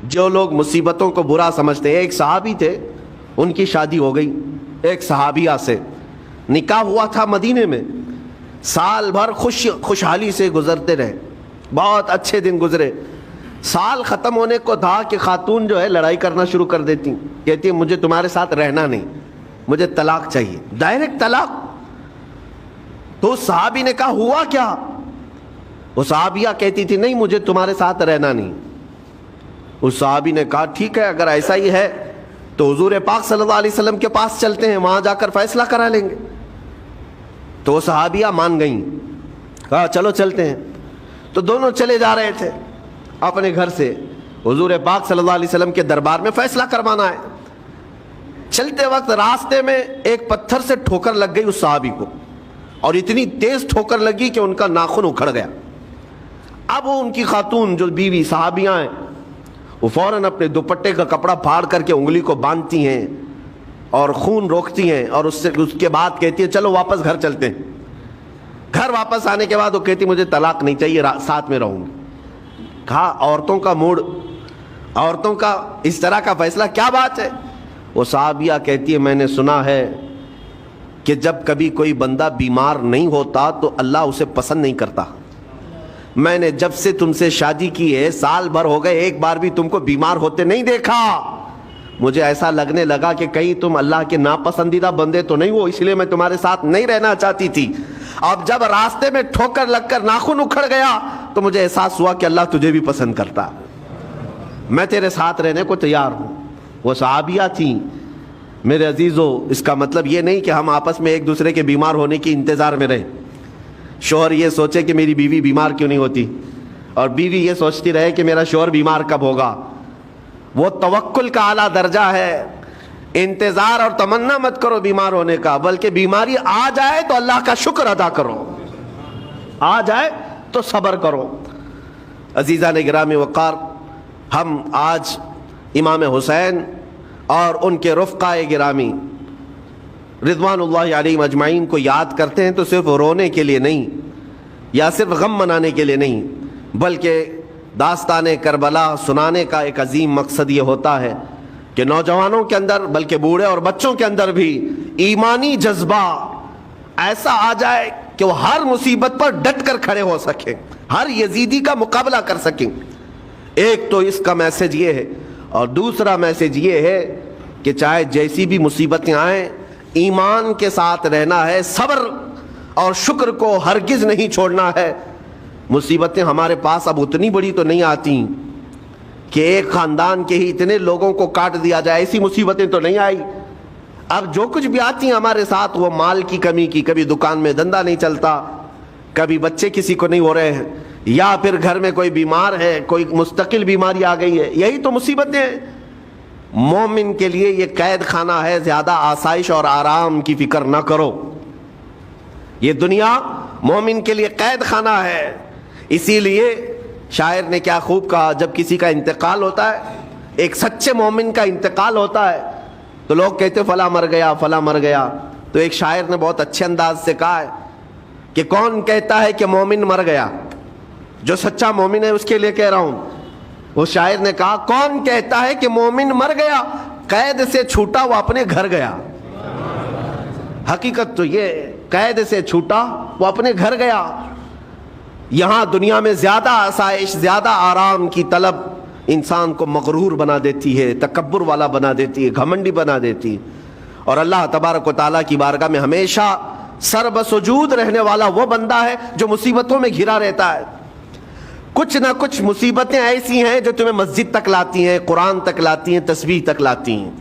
جو لوگ مصیبتوں کو برا سمجھتے ہیں، ایک صحابی تھے، ان کی شادی ہو گئی ایک صحابیہ سے، نکاح ہوا تھا مدینے میں، سال بھر خوشحالی سے گزرتے رہے، بہت اچھے دن گزرے۔ سال ختم ہونے کو تھا کہ خاتون جو ہے لڑائی کرنا شروع کر دیتی، کہتی ہے مجھے تمہارے ساتھ رہنا نہیں، مجھے طلاق چاہیے، ڈائریکٹ طلاق۔ تو اس صحابی نے کہا ہوا کیا؟ وہ صحابیہ کہتی تھی نہیں مجھے تمہارے ساتھ رہنا نہیں۔ اس صحابی نے کہا ٹھیک ہے اگر ایسا ہی ہے تو حضور پاک صلی اللہ علیہ وسلم کے پاس چلتے ہیں، وہاں جا کر فیصلہ کرا لیں گے۔ تو وہ صحابیہ مان گئیں، کہا چلو چلتے ہیں۔ تو دونوں چلے جا رہے تھے اپنے گھر سے، حضور پاک صلی اللہ علیہ وسلم کے دربار میں فیصلہ کروانا ہے۔ چلتے وقت راستے میں ایک پتھر سے ٹھوکر لگ گئی اس صحابی کو، اور اتنی تیز ٹھوکر لگی کہ ان کا ناخن اکھڑ گیا۔ اب وہ ان کی خاتون جو بیوی صحابیاں ہیں وہ فوراً اپنے دوپٹے کا کپڑا پھاڑ کر کے انگلی کو باندھتی ہیں اور خون روکتی ہیں، اور اس کے بعد کہتی ہیں چلو واپس گھر چلتے ہیں۔ گھر واپس آنے کے بعد وہ کہتی مجھے طلاق نہیں چاہیے، ساتھ میں رہوں گی۔ کہا عورتوں کا موڈ، عورتوں کا اس طرح کا فیصلہ کیا بات ہے؟ وہ صحابیہ کہتی ہے میں نے سنا ہے کہ جب کبھی کوئی بندہ بیمار نہیں ہوتا تو اللہ اسے پسند نہیں کرتا۔ میں نے جب سے تم سے شادی کی ہے سال بھر ہو گئے، ایک بار بھی تم کو بیمار ہوتے نہیں دیکھا۔ مجھے ایسا لگنے لگا کہ کہیں تم اللہ کے ناپسندیدہ بندے تو نہیں ہو، اس لیے میں تمہارے ساتھ نہیں رہنا چاہتی تھی۔ اب جب راستے میں ٹھوکر لگ کر ناخن اکھڑ گیا تو مجھے احساس ہوا کہ اللہ تجھے بھی پسند کرتا، میں تیرے ساتھ رہنے کو تیار ہوں۔ وہ صحابیہ تھیں میرے عزیزو۔ اس کا مطلب یہ نہیں کہ ہم آپس میں ایک دوسرے کے بیمار ہونے کی انتظار میں رہیں۔ شوہر یہ سوچے کہ میری بیوی بیمار کیوں نہیں ہوتی، اور بیوی یہ سوچتی رہے کہ میرا شوہر بیمار کب ہوگا۔ وہ توکل کا اعلیٰ درجہ ہے۔ انتظار اور تمنا مت کرو بیمار ہونے کا، بلکہ بیماری آ جائے تو اللہ کا شکر ادا کرو، آ جائے تو صبر کرو۔ عزیزان گرامی وقار، ہم آج امام حسین اور ان کے رفقائے گرامی رضوان اللہ علیہم اجمعین کو یاد کرتے ہیں تو صرف رونے کے لیے نہیں یا صرف غم منانے کے لیے نہیں، بلکہ داستان کربلا سنانے کا ایک عظیم مقصد یہ ہوتا ہے کہ نوجوانوں کے اندر بلکہ بوڑھے اور بچوں کے اندر بھی ایمانی جذبہ ایسا آ جائے کہ وہ ہر مصیبت پر ڈٹ کر کھڑے ہو سکیں، ہر یزیدی کا مقابلہ کر سکیں۔ ایک تو اس کا میسج یہ ہے، اور دوسرا میسج یہ ہے کہ چاہے جیسی بھی مصیبتیں آئیں ایمان کے ساتھ رہنا ہے، صبر اور شکر کو ہرگز نہیں چھوڑنا ہے۔ مصیبتیں ہمارے پاس اب اتنی بڑی تو نہیں آتی کہ ایک خاندان کے ہی اتنے لوگوں کو کاٹ دیا جائے، ایسی مصیبتیں تو نہیں آئی۔ اب جو کچھ بھی آتی ہیں ہمارے ساتھ وہ مال کی کمی کی، کبھی دکان میں دھندا نہیں چلتا، کبھی بچے کسی کو نہیں ہو رہے ہیں، یا پھر گھر میں کوئی بیمار ہے، کوئی مستقل بیماری آ گئی ہے، یہی تو مصیبتیں ہیں۔ مومن کے لیے یہ قید خانہ ہے، زیادہ آسائش اور آرام کی فکر نہ کرو۔ یہ دنیا مومن کے لیے قید خانہ ہے۔ اسی لیے شاعر نے کیا خوب کہا، جب کسی کا انتقال ہوتا ہے، ایک سچے مومن کا انتقال ہوتا ہے تو لوگ کہتے فلاں مر گیا فلاں مر گیا، تو ایک شاعر نے بہت اچھے انداز سے کہا ہے کہ کون کہتا ہے کہ مومن مر گیا؟ جو سچا مومن ہے اس کے لیے کہہ رہا ہوں۔ اس شاعر نے کہا کون کہتا ہے کہ مومن مر گیا؟ قید سے چھوٹا وہ اپنے گھر گیا۔ حقیقت تو یہ، قید سے چھوٹا وہ اپنے گھر گیا۔ یہاں دنیا میں زیادہ آسائش، زیادہ آرام کی طلب انسان کو مغرور بنا دیتی ہے، تکبر والا بنا دیتی ہے، گھمنڈی بنا دیتی ہے، اور اللہ تبارک و تعالیٰ کی بارگاہ میں ہمیشہ سر بسجود رہنے والا وہ بندہ ہے جو مصیبتوں میں گھرا رہتا ہے۔ کچھ نہ کچھ مصیبتیں ایسی ہیں جو تمہیں مسجد تک لاتی ہیں، قرآن تک لاتی ہیں، تسبیح تک لاتی ہیں۔